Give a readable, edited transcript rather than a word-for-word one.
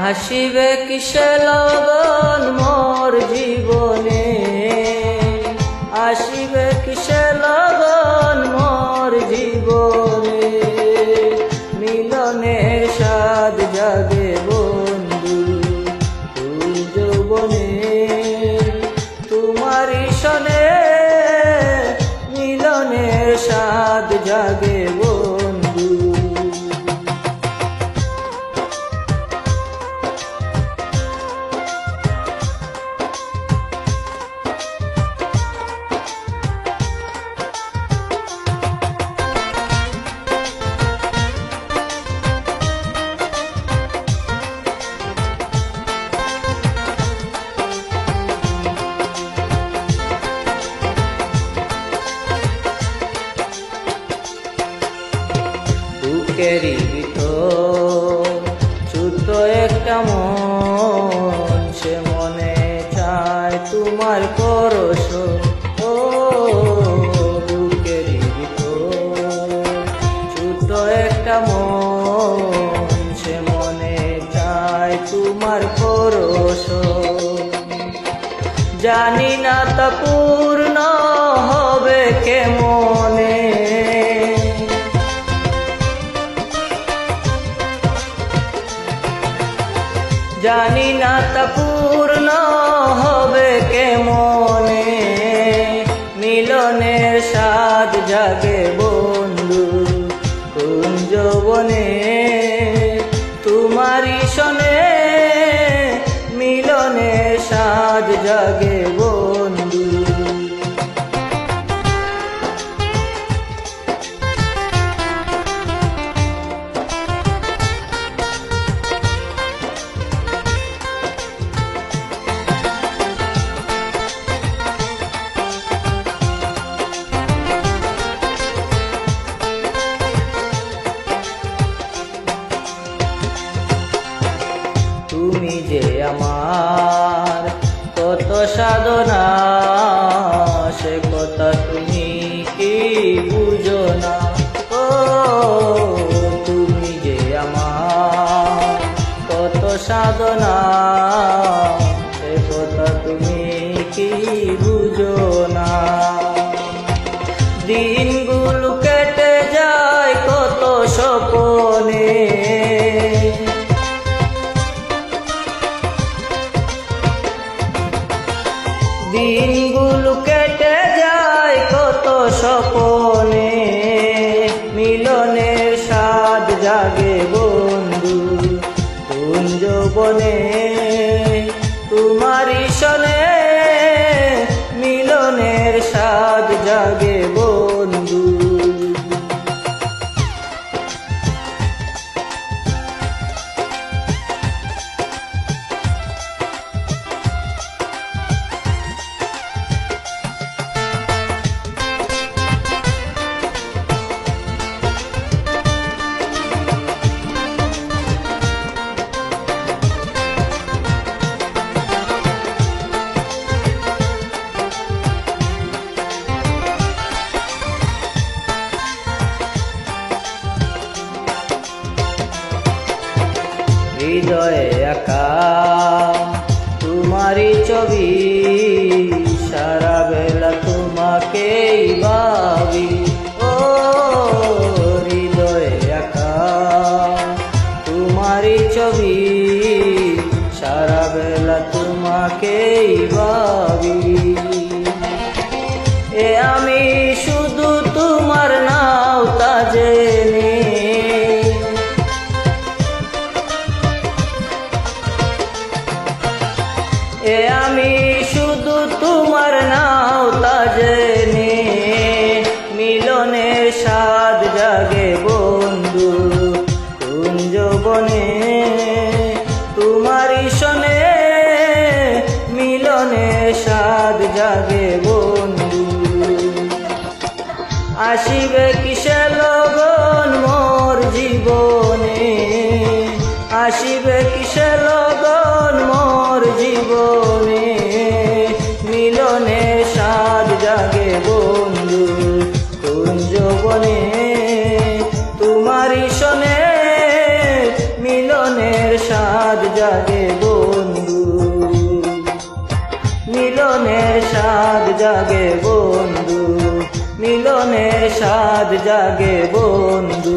আসিবে কিসে লগন মোর জীবনে, আসিবে কিসে লগন মোর জীবনে, মিলনের স্বাদ জাগে বন্ধু তুই যৌবনে, তোমারি সনে মিলনের স্বাদ জাগে বন্ধু। বুকেরই ভিতর ছোট্ট একটা মন, সে মনে চায় তোমার পরশ। ও বুকেরই ভিতর ছোট্ট একটা মন, সে মনে চায় তোমার পরশ। জানি না তা পূর্ণ হবে কেমনে, জানি না তা পূর্ণ হবে কেমনে, মিলনের স্বাদ জাগে বন্ধু কোন যৌবনে, তোমারি সনে মিলনের স্বাদ জাগে বন্ধু। তুমি যে আমার কত সাধনা, সে কথা তুমি কি বুঝো না। ও তুমি যে আমার কত সাধনা, সে কথা তুমি কি বুঝো না। দিনগুলো কেটে যায় কত স্বপনে, দিনগুলো কেটে যায় কত স্বপনে, মিলনের স্বাদ জাগে বন্ধু কোন যৌবনে, তোমারি সনে মিলনের স্বাদ জাগে বন্ধু। হৃদয়ে আঁকা তোমারি ছবি, সারা বেলা তোমাকেই ভাবি। ও হৃদয়ে আঁকা তোমারি ছবি, সারা বেলা তোমাকেই ভাবি। এ আমি শুধু তোমার নাও তা জেনে, এ আমি শুধু তোমার নাও তা জেনে, মিলনের স্বাদ জাগে বন্ধু কোন যৌবনে, তোমারি সনে মিলনের স্বাদ জাগে বন্ধু। আসিবে কিসে লগন মোর জীবনে, আসিবে কিসে লগন মোর জীবনে, মিলনের স্বাদ জাগে বন্ধু কোন যৌবনে, তোমারি সনে মিলনের স্বাদ জাগে। স্বাদ জাগে বন্ধু, মিলনের স্বাদ জাগে বন্ধু।